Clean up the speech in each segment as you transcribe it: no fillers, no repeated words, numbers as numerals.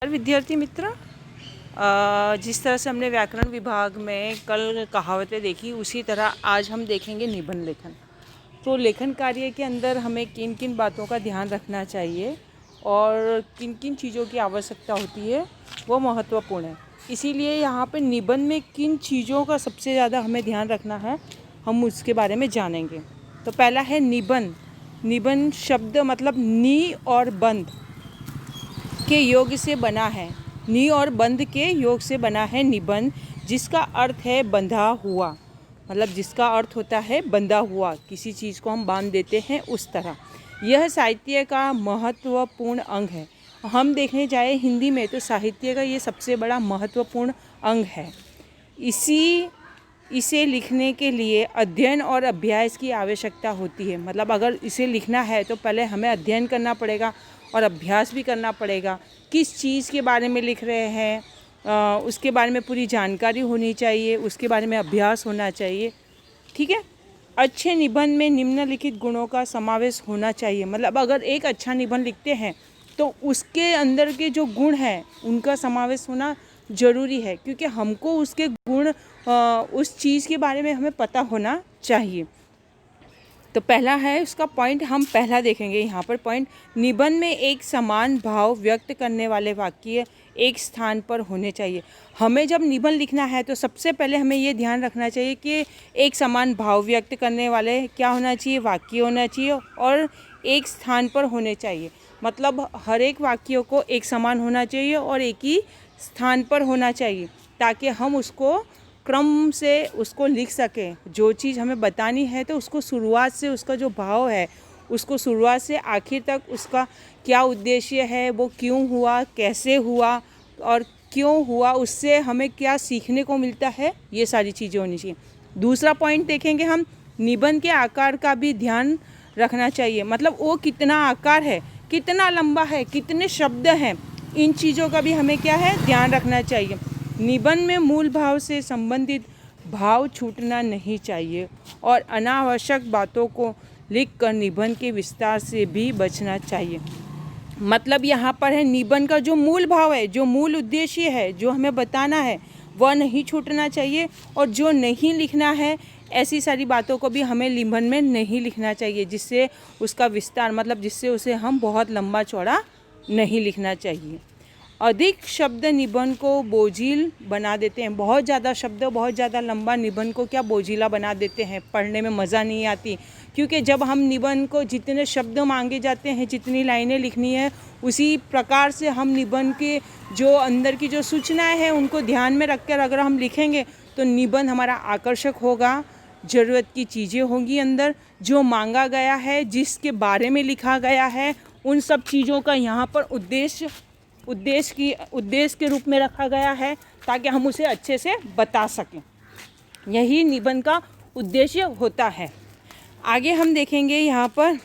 विद्यार्थी मित्र, जिस तरह से हमने व्याकरण विभाग में कल कहावतें देखी, उसी तरह आज हम देखेंगे निबंध लेखन। तो लेखन कार्य के अंदर हमें किन किन बातों का ध्यान रखना चाहिए और किन किन चीज़ों की आवश्यकता होती है वो महत्वपूर्ण है। इसीलिए यहाँ पे निबंध में किन चीज़ों का सबसे ज़्यादा हमें ध्यान रखना है, हम उसके बारे में जानेंगे। तो पहला है निबंध। निबंध शब्द मतलब नी और बंध के योग से बना है। नी और बंध के योग से बना है निबंध, जिसका अर्थ है बंधा हुआ। मतलब जिसका अर्थ होता है बंधा हुआ, किसी चीज़ को हम बांध देते हैं उस तरह। यह साहित्य का महत्वपूर्ण अंग है। हम देखने जाए हिंदी में तो साहित्य का ये सबसे बड़ा महत्वपूर्ण अंग है। इसे लिखने के लिए अध्ययन और अभ्यास की आवश्यकता होती है। मतलब अगर इसे लिखना है तो पहले हमें अध्ययन करना पड़ेगा और अभ्यास भी करना पड़ेगा। किस चीज़ के बारे में लिख रहे हैं उसके बारे में पूरी जानकारी होनी चाहिए, उसके बारे में अभ्यास होना चाहिए। ठीक है। अच्छे निबंध में निम्नलिखित गुणों का समावेश होना चाहिए। मतलब अगर एक अच्छा निबंध लिखते हैं तो उसके अंदर के जो गुण हैं उनका समावेश होना ज़रूरी है, क्योंकि हमको उसके गुण उस चीज़ के बारे में हमें पता होना चाहिए। तो पहला है उसका पॉइंट, हम पहला देखेंगे यहाँ पर पॉइंट। निबंध में एक समान भाव व्यक्त करने वाले वाक्य एक स्थान पर होने चाहिए। हमें जब निबंध लिखना है तो सबसे पहले हमें ये ध्यान रखना चाहिए कि एक समान भाव व्यक्त करने वाले क्या होना चाहिए, वाक्य होना चाहिए और एक स्थान पर होने चाहिए। मतलब हर एक वाक्यों को एक समान होना चाहिए और एक ही स्थान पर होना चाहिए, ताकि हम उसको क्रम से उसको लिख सकें। जो चीज़ हमें बतानी है तो उसको शुरुआत से, उसका जो भाव है उसको शुरुआत से आखिर तक उसका क्या उद्देश्य है, वो क्यों हुआ, कैसे हुआ और क्यों हुआ, उससे हमें क्या सीखने को मिलता है, ये सारी चीज़ें होनी चाहिए। दूसरा पॉइंट देखेंगे हम, निबंध के आकार का भी ध्यान रखना चाहिए। मतलब वो कितना आकार है, कितना लंबा है, कितने शब्द हैं, इन चीज़ों का भी हमें क्या है ध्यान रखना चाहिए। निबंध में मूल भाव से संबंधित भाव छूटना नहीं चाहिए और अनावश्यक बातों को लिखकर निबंध के विस्तार से भी बचना चाहिए। मतलब यहाँ पर है निबंध का जो मूल भाव है, जो मूल उद्देश्य है, जो हमें बताना है वह नहीं छूटना चाहिए, और जो नहीं लिखना है ऐसी सारी बातों को भी हमें निबंध में नहीं लिखना चाहिए, जिससे उसका विस्तार, मतलब जिससे उसे हम बहुत लंबा चौड़ा नहीं लिखना चाहिए। अधिक शब्द निबंध को बोझिल बना देते हैं। बहुत ज़्यादा शब्द, बहुत ज़्यादा लंबा निबंध को क्या बोझिला बना देते हैं, पढ़ने में मज़ा नहीं आती। क्योंकि जब हम निबंध को जितने शब्द मांगे जाते हैं, जितनी लाइनें लिखनी है, उसी प्रकार से हम निबंध के जो अंदर की जो सूचनाएं हैं उनको ध्यान में रखकर अगर हम लिखेंगे तो निबंध हमारा आकर्षक होगा। ज़रूरत की चीज़ें होंगी अंदर, जो मांगा गया है, जिसके बारे में लिखा गया है, उन सब चीज़ों का यहाँ पर उद्देश्य के रूप में रखा गया है, ताकि हम उसे अच्छे से बता सकें। यही निबंध का उद्देश्य होता है। आगे हम देखेंगे यहाँ पर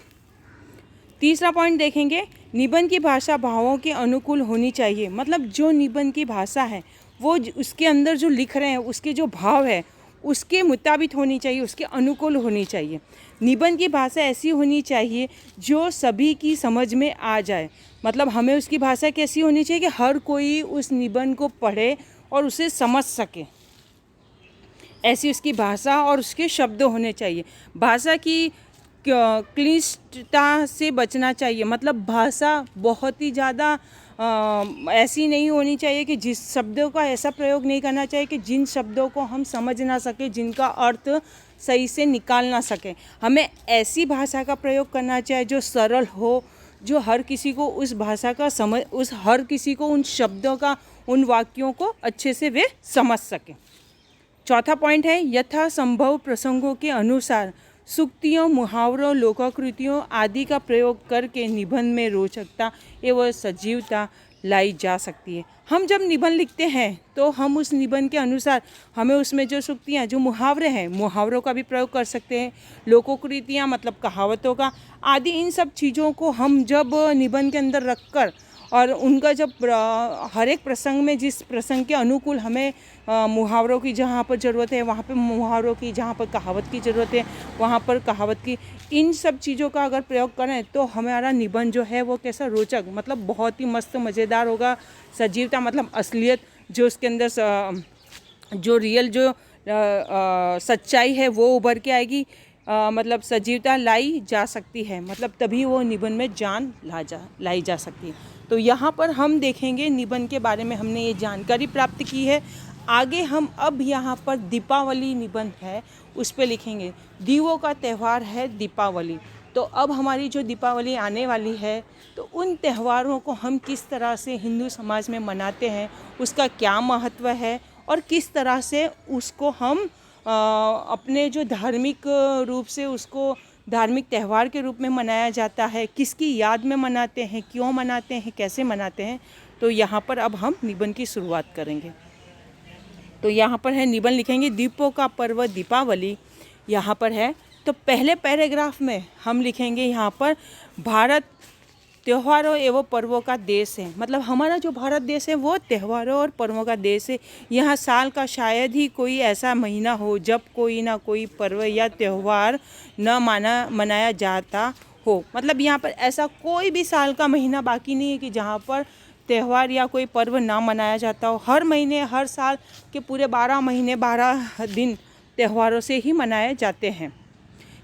तीसरा पॉइंट देखेंगे, निबंध की भाषा भावों के अनुकूल होनी चाहिए। मतलब जो निबंध की भाषा है वो उसके अंदर जो लिख रहे हैं उसके जो भाव है उसके मुताबिक होनी चाहिए, उसके अनुकूल होनी चाहिए। निबंध की भाषा ऐसी होनी चाहिए जो सभी की समझ में आ जाए। मतलब हमें उसकी भाषा कैसी होनी चाहिए कि हर कोई उस निबंध को पढ़े और उसे समझ सके, ऐसी उसकी भाषा और उसके शब्द होने चाहिए। भाषा की क्लिष्टता से बचना चाहिए। मतलब भाषा बहुत ही ज़्यादा ऐसी नहीं होनी चाहिए कि जिस शब्दों का ऐसा प्रयोग नहीं करना चाहिए कि जिन शब्दों को हम समझ ना सके, जिनका अर्थ सही से निकाल ना सके। हमें ऐसी भाषा का प्रयोग करना चाहिए जो सरल हो, जो हर किसी को उस भाषा का हर किसी को उन शब्दों का, उन वाक्यों को अच्छे से वे समझ सकें। चौथा पॉइंट है, यथासंभव प्रसंगों के अनुसार सूक्तियों, मुहावरों, लोकाकृतियों आदि का प्रयोग करके निबंध में रोचकता एवं सजीवता लाई जा सकती है। हम जब निबंध लिखते हैं तो हम उस निबंध के अनुसार हमें उसमें जो सूक्तियाँ, जो मुहावरे हैं, मुहावरों का भी प्रयोग कर सकते हैं। लोकोकृतियाँ मतलब कहावतों का आदि, इन सब चीज़ों को हम जब निबंध के अंदर रखकर और उनका जब हर एक प्रसंग में जिस प्रसंग के अनुकूल हमें मुहावरों की जहाँ पर ज़रूरत है वहाँ पे मुहावरों की, जहाँ पर कहावत की ज़रूरत है वहाँ पर कहावत की, इन सब चीज़ों का अगर प्रयोग करें तो हमारा निबंध जो है वो कैसा रोचक, मतलब बहुत ही मस्त मज़ेदार होगा। सजीवता मतलब असलियत, जो उसके अंदर जो रियल जो सच्चाई है वो उभर के आएगी, मतलब सजीवता लाई जा सकती है, मतलब तभी वो निबंध में जान लाई जा सकती है। तो यहाँ पर हम देखेंगे निबंध के बारे में हमने ये जानकारी प्राप्त की है। आगे हम अब यहाँ पर दीपावली निबंध है उस पर लिखेंगे। दीवों का त्यौहार है दीपावली। तो अब हमारी जो दीपावली आने वाली है तो उन त्योहारों को हम किस तरह से हिंदू समाज में मनाते हैं, उसका क्या महत्व है और किस तरह से उसको हम अपने जो धार्मिक रूप से उसको धार्मिक त्यौहार के रूप में मनाया जाता है, किसकी याद में मनाते हैं, क्यों मनाते हैं, कैसे मनाते हैं। तो यहाँ पर अब हम निबंध की शुरुआत करेंगे। तो यहाँ पर है निबंध लिखेंगे दीपों का पर्व दीपावली। यहाँ पर है तो पहले पैराग्राफ में हम लिखेंगे यहाँ पर भारत त्योहारों एवं पर्वों का देश है। मतलब हमारा जो भारत देश है वो त्योहारों और पर्वों का देश है। यहाँ साल का शायद ही कोई ऐसा महीना हो जब कोई ना कोई पर्व या त्यौहार न मनाया जाता हो। मतलब यहाँ पर ऐसा कोई भी साल का महीना बाकी नहीं है कि जहाँ पर त्यौहार या कोई पर्व ना मनाया जाता हो। हर महीने हर साल के पूरे 12 महीने 12 दिन त्योहारों से ही मनाए जाते हैं।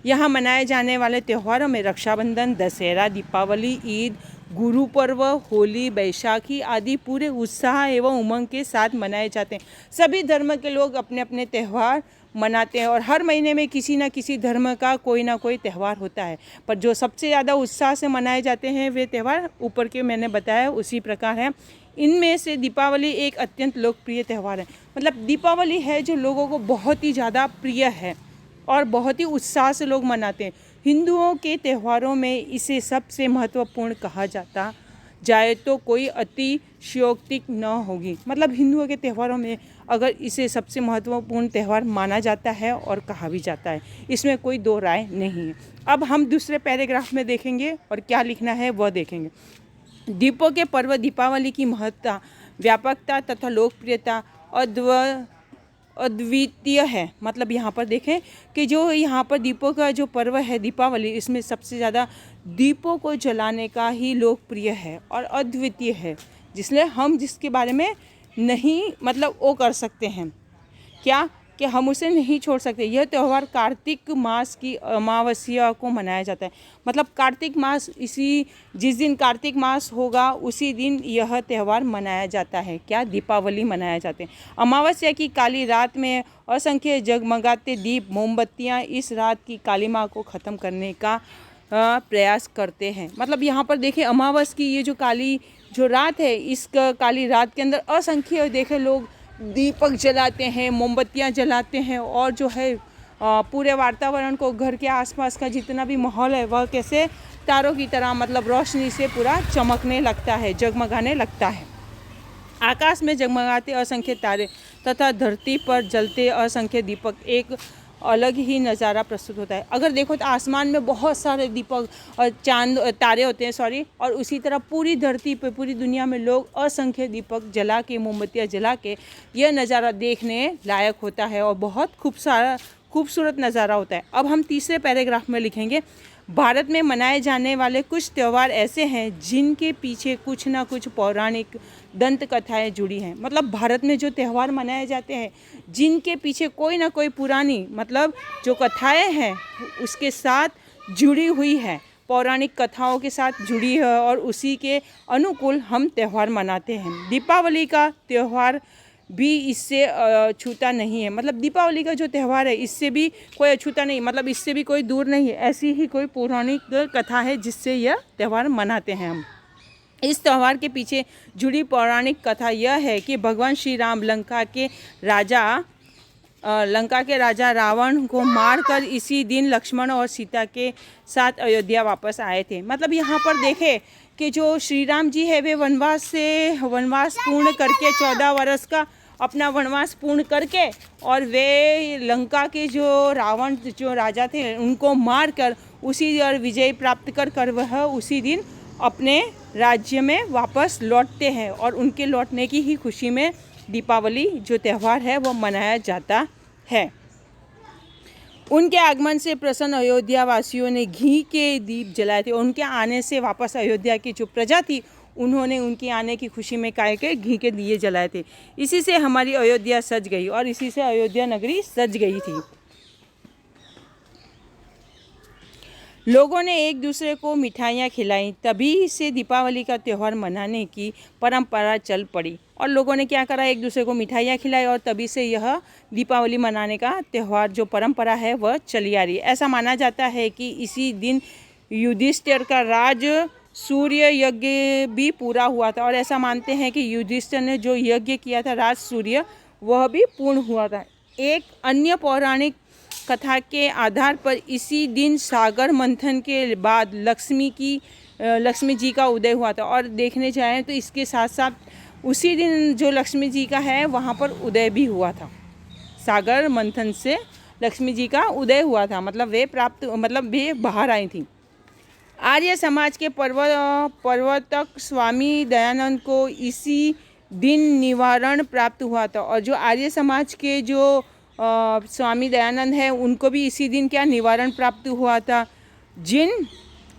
यहाँ मनाए जाने वाले त्योहारों में रक्षाबंधन, दशहरा, दीपावली, ईद, गुरु पर्व, होली, बैसाखी आदि पूरे उत्साह एवं उमंग के साथ मनाए जाते हैं। सभी धर्म के लोग अपने अपने त्यौहार मनाते हैं और हर महीने में किसी न किसी धर्म का कोई ना कोई त्यौहार होता है, पर जो सबसे ज़्यादा उत्साह से मनाए जाते हैं वे त्यौहार ऊपर के मैंने बताया उसी प्रकार है। इनमें से दीपावली एक अत्यंत लोकप्रिय त्यौहार है। मतलब दीपावली है जो लोगों को बहुत ही ज़्यादा प्रिय है और बहुत ही उत्साह से लोग मनाते हैं। हिंदुओं के त्योहारों में इसे सबसे महत्वपूर्ण कहा जाता जाए तो कोई अतिशयोक्ति न होगी। मतलब हिंदुओं के त्योहारों में अगर इसे सबसे महत्वपूर्ण त्यौहार माना जाता है और कहा भी जाता है, इसमें कोई दो राय नहीं है। अब हम दूसरे पैराग्राफ में देखेंगे और क्या लिखना है वह देखेंगे। दीपों के पर्व दीपावली की महत्ता, व्यापकता तथा लोकप्रियता अद्वितीय है। मतलब यहाँ पर देखें कि जो यहाँ पर दीपों का जो पर्व है दीपावली, इसमें सबसे ज़्यादा दीपों को जलाने का ही लोकप्रिय है और अद्वितीय है, जिसलिए हम जिसके बारे में नहीं मतलब वो कर सकते हैं क्या कि हम उसे नहीं छोड़ सकते। यह त्यौहार कार्तिक मास की अमावस्या को मनाया जाता है। मतलब कार्तिक मास जिस दिन कार्तिक मास होगा उसी दिन यह त्यौहार मनाया जाता है। क्या दीपावली मनाया जाते हैं। अमावस्या की काली रात में असंख्य जगमगाते दीप मोमबत्तियाँ इस रात की कालिमा को ख़त्म करने का प्रयास करते हैं। मतलब यहाँ पर देखें अमावस की ये जो काली जो रात है, इस काली रात के अंदर असंख्य देखें लोग दीपक जलाते हैं, मोमबत्तियाँ जलाते हैं और जो है पूरे वातावरण को, घर के आसपास का जितना भी माहौल है वह कैसे तारों की तरह मतलब रोशनी से पूरा चमकने लगता है, जगमगाने लगता है। आकाश में जगमगाते असंख्य तारे तथा धरती पर जलते असंख्य दीपक एक अलग ही नज़ारा प्रस्तुत होता है। अगर देखो तो आसमान में बहुत सारे दीपक और चांद तारे होते हैं और उसी तरह पूरी धरती पे पूरी दुनिया में लोग असंख्य दीपक जला के, मोमबत्तियाँ जला के यह नज़ारा देखने लायक होता है और बहुत खूबसूरत नज़ारा होता है। अब हम तीसरे पैराग्राफ में लिखेंगे भारत में मनाए जाने वाले कुछ त्यौहार ऐसे हैं जिनके पीछे कुछ ना कुछ पौराणिक दंत कथाएँ जुड़ी हैं। मतलब भारत में जो त्यौहार मनाए जाते हैं जिनके पीछे कोई ना कोई पुरानी मतलब जो कथाएँ हैं उसके साथ जुड़ी हुई है, पौराणिक कथाओं के साथ जुड़ी है और उसी के अनुकूल हम त्यौहार मनाते हैं। दीपावली का त्यौहार भी इससे अछूता नहीं है। मतलब दीपावली का जो त्यौहार है इससे भी कोई अछूता नहीं, मतलब इससे भी कोई दूर नहीं है। ऐसी ही कोई पौराणिक कथा है जिससे यह त्यौहार मनाते हैं हम। इस त्यौहार के पीछे जुड़ी पौराणिक कथा यह है कि भगवान श्री राम लंका के राजा रावण को मारकर इसी दिन लक्ष्मण और सीता के साथ अयोध्या वापस आए थे। मतलब यहाँ पर देखें कि जो श्री राम जी है वे वनवास पूर्ण करके 14 वर्ष का अपना वनवास पूर्ण करके और वे लंका के जो रावण जो राजा थे उनको मारकर उसी और विजय प्राप्त कर वह उसी दिन अपने राज्य में वापस लौटते हैं और उनके लौटने की ही खुशी में दीपावली जो त्यौहार है वो मनाया जाता है। उनके आगमन से प्रसन्न अयोध्या वासियों ने घी के दीप जलाए थे। उनके आने से वापस अयोध्या की जो प्रजा थी उन्होंने उनके आने की खुशी में काय के घी के दिए जलाए थे। इसी से हमारी अयोध्या सज गई और इसी से अयोध्या नगरी सज गई थी। लोगों ने एक दूसरे को मिठाइयाँ खिलाई, तभी से दीपावली का त्यौहार मनाने की परंपरा चल पड़ी। और लोगों ने क्या करा, एक दूसरे को मिठाइयाँ खिलाई और तभी से यह दीपावली मनाने का त्यौहार जो परंपरा है वह चली आ रही है। ऐसा माना जाता है कि इसी दिन युधिष्ठिर का राज सूर्य यज्ञ भी पूरा हुआ था। और ऐसा मानते हैं कि युधिष्ठिर ने जो यज्ञ किया था राज सूर्य, वह भी पूर्ण हुआ था। एक अन्य पौराणिक कथा के आधार पर इसी दिन सागर मंथन के बाद लक्ष्मी जी का उदय हुआ था। और देखने जाएं तो इसके साथ साथ उसी दिन जो लक्ष्मी जी का है वहाँ पर उदय भी हुआ था। सागर मंथन से लक्ष्मी जी का उदय हुआ था, मतलब वे बाहर आई थी। आर्य समाज के प्रवर्तक स्वामी दयानंद को इसी दिन निवारण प्राप्त हुआ था। और जो आर्य समाज के जो स्वामी दयानंद है उनको भी इसी दिन क्या निवारण प्राप्त हुआ था। जिन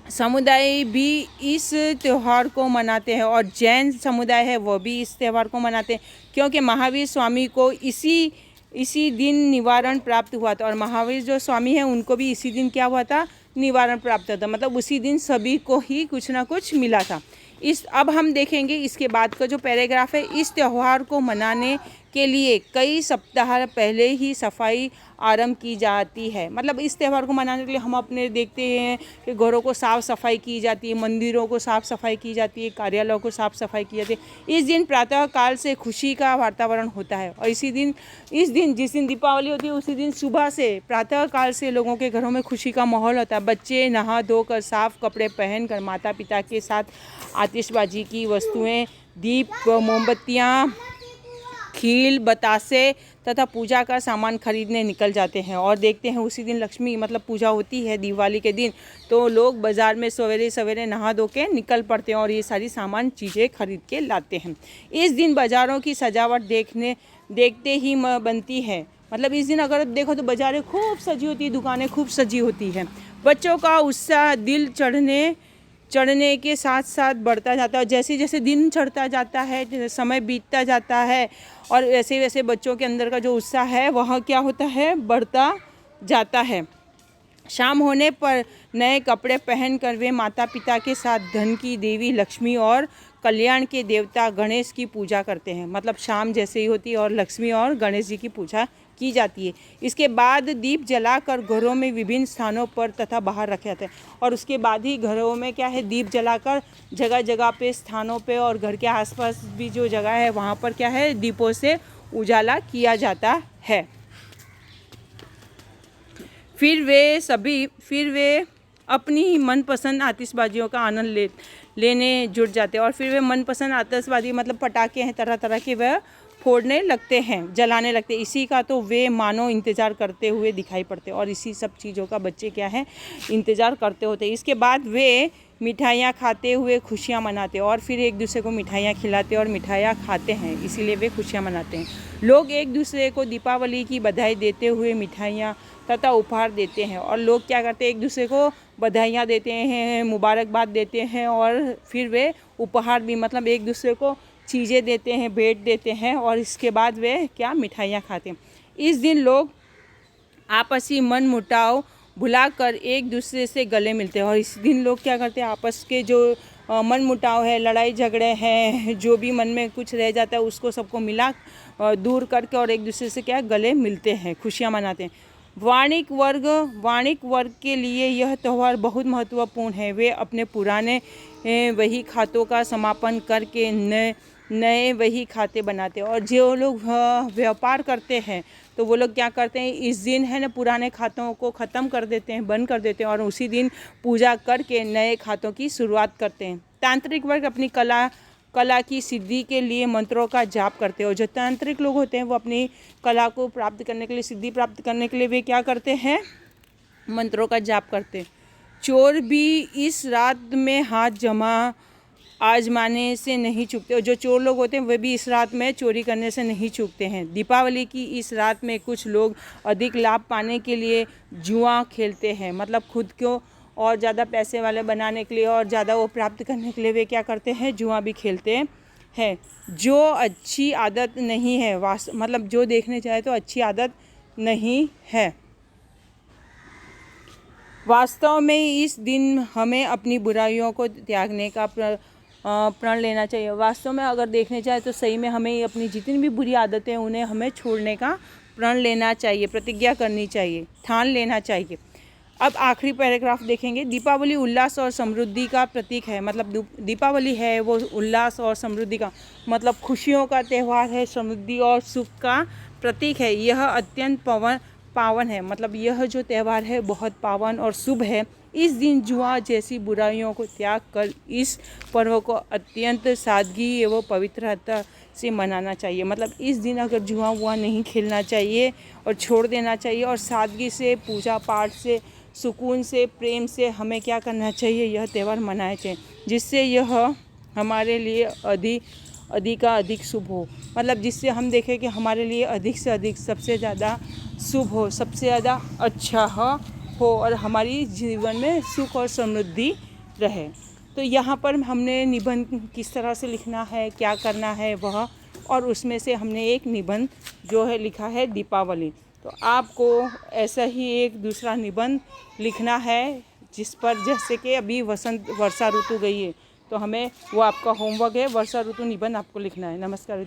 समुदाय भी इस त्यौहार को मनाते हैं और जैन समुदाय है वो भी इस त्यौहार को मनाते हैं, क्योंकि महावीर स्वामी को इसी दिन निवारण प्राप्त हुआ था। और महावीर जो स्वामी है उनको भी इसी दिन क्या हुआ था, निवारण प्राप्त हुआ था। मतलब उसी दिन सभी को ही कुछ ना कुछ मिला था। अब हम देखेंगे इसके बाद का जो पैराग्राफ है, इस त्यौहार को मनाने के लिए कई सप्ताह पहले ही सफाई आरंभ की जाती है। मतलब इस त्यौहार को मनाने के लिए हम अपने देखते हैं कि घरों को साफ़ सफाई की जाती है, मंदिरों को साफ़ सफाई की जाती है, कार्यालयों को साफ़ सफाई की जाती है। इस दिन प्रातः काल से खुशी का वातावरण होता है। और इस दिन जिस दिन दीपावली होती है उसी दिन सुबह से प्रातः काल से लोगों के घरों में खुशी का माहौल होता है। बच्चे नहा धोकर साफ कपड़े पहनकर माता पिता के साथ आतिशबाजी की वस्तुएं, दीप, मोमबत्तियाँ, खील, बतासे तथा पूजा का सामान खरीदने निकल जाते हैं। और देखते हैं उसी दिन लक्ष्मी पूजा होती है दिवाली के दिन, तो लोग बाज़ार में सवेरे सवेरे नहा धो के निकल पड़ते हैं और ये सारी सामान चीज़ें खरीद के लाते हैं। इस दिन बाज़ारों की सजावट देखते ही बनती है। मतलब इस दिन अगर देखो तो बाज़ारें खूब सजी होती है, दुकानें खूब सजी होती हैं। बच्चों का उत्साह दिल चढ़ने के साथ साथ बढ़ता जाता है। जैसे जैसे दिन चढ़ता जाता है, समय बीतता जाता है और वैसे वैसे बच्चों के अंदर का जो उत्साह है वह क्या होता है, बढ़ता जाता है। शाम होने पर नए कपड़े पहनकर वे माता पिता के साथ धन की देवी लक्ष्मी और कल्याण के देवता गणेश की पूजा करते हैं। मतलब शाम जैसे ही होती है और लक्ष्मी और गणेश जी की पूजा की जाती है। इसके बाद दीप जलाकर घरों में विभिन्न स्थानों पर तथा बाहर रखे जाते हैं। और उसके बाद ही घरों में क्या है, दीप जलाकर जगह जगह पे, स्थानों पे और घर के आसपास भी जो जगह है वहाँ पर क्या है, दीपों से उजाला किया जाता है। फिर वे अपनी मनपसंद आतिशबाजियों का आनंद लेने जुट जाते हैं। और फिर वे मनपसंद आतिशबाजी मतलब पटाखे हैं तरह तरह के, वह फोड़ने लगते हैं, जलाने लगते हैं। इसी का तो वे मानो इंतज़ार करते हुए दिखाई पड़ते हैं। और इसी सब चीज़ों का बच्चे क्या है, इंतज़ार करते होते हैं। इसके बाद वे मिठाइयाँ खाते हुए खुशियाँ मनाते हैं और फिर एक दूसरे को मिठाइयाँ खिलाते और मिठाइयाँ खाते हैं, इसीलिए वे खुशियाँ मनाते हैं। लोग एक दूसरे को दीपावली की बधाई देते हुए मिठाइयाँ तथा उपहार देते हैं। और लोग क्या करते हैं, एक दूसरे को बधाइयाँ देते हैं, मुबारकबाद देते हैं और फिर वे उपहार भी मतलब एक दूसरे को चीज़ें देते हैं, भेंट देते हैं। और इसके बाद वे क्या, मिठाइयाँ खाते हैं। इस दिन लोग आपसी मन मुटाव भुलाकर एक दूसरे से गले मिलते हैं। और इस दिन लोग क्या करते हैं, आपस के जो मन मुटाव है, लड़ाई झगड़े हैं, जो भी मन में कुछ रह जाता है उसको सबको मिला दूर करके और एक दूसरे से क्या, गले मिलते हैं, खुशियाँ मनाते हैं। वाणिक वर्ग के लिए यह त्यौहार बहुत महत्वपूर्ण है। वे अपने पुराने वही खातों का समापन करके नए वही खाते बनाते हैं। और जो लोग व्यापार करते हैं तो वो लोग क्या करते हैं, इस दिन है ना पुराने खातों को ख़त्म कर देते हैं, बंद कर देते हैं और उसी दिन पूजा करके नए खातों की शुरुआत करते हैं। तांत्रिक वर्ग अपनी कला की सिद्धि के लिए मंत्रों का जाप करते हैं। और जो तांत्रिक लोग होते हैं वो अपनी कला को प्राप्त करने के लिए, सिद्धि प्राप्त करने के लिए वे क्या करते हैं, मंत्रों का जाप करते हैं। चोर भी इस रात में हाथ जमा आजमाने से नहीं चूकते, और जो चोर लोग होते हैं वे भी इस रात में चोरी करने से नहीं चूकते हैं। दीपावली की इस रात में कुछ लोग अधिक लाभ पाने के लिए जुआ खेलते हैं, मतलब खुद को और ज़्यादा पैसे वाले बनाने के लिए और ज़्यादा वो प्राप्त करने के लिए वे क्या करते हैं, जुआ भी खेलते हैं, जो अच्छी आदत नहीं है। मतलब जो देखने जाए तो अच्छी आदत नहीं है। वास्तव में इस दिन हमें अपनी बुराइयों को त्यागने का प्रण लेना चाहिए। वास्तव में अगर देखने जाए तो सही में हमें अपनी जितनी भी बुरी आदतें हैं उन्हें हमें छोड़ने का प्रण लेना चाहिए, प्रतिज्ञा करनी चाहिए, ठान लेना चाहिए। अब आखिरी पैराग्राफ देखेंगे। दीपावली उल्लास और समृद्धि का प्रतीक है, मतलब दीपावली है वो उल्लास और समृद्धि का, मतलब खुशियों का त्यौहार है, समृद्धि और सुख का प्रतीक है। यह अत्यंत पावन है, मतलब यह जो त्यौहार है बहुत पावन और शुभ है। इस दिन जुआ जैसी बुराइयों को त्याग कर इस पर्व को अत्यंत सादगी एवं पवित्रता से मनाना चाहिए। मतलब इस दिन अगर जुआ वुआ नहीं खेलना चाहिए और छोड़ देना चाहिए, और सादगी से, पूजा पाठ से, सुकून से, प्रेम से हमें क्या करना चाहिए, यह त्यौहार मनाए चाहिए, जिससे यह हमारे लिए अधिक शुभ हो। मतलब जिससे हम देखें कि हमारे लिए अधिक से अधिक सबसे ज़्यादा शुभ हो, सबसे ज़्यादा अच्छा हो और हमारी जीवन में सुख और समृद्धि रहे। तो यहाँ पर हमने निबंध किस तरह से लिखना है, क्या करना है वह, और उसमें से हमने एक निबंध जो है लिखा है दीपावली। तो आपको ऐसा ही एक दूसरा निबंध लिखना है जिस पर, जैसे कि अभी वर्षा ऋतु गई है तो हमें वो आपका होमवर्क है, वर्षा ऋतु निबंध आपको लिखना है। नमस्कार।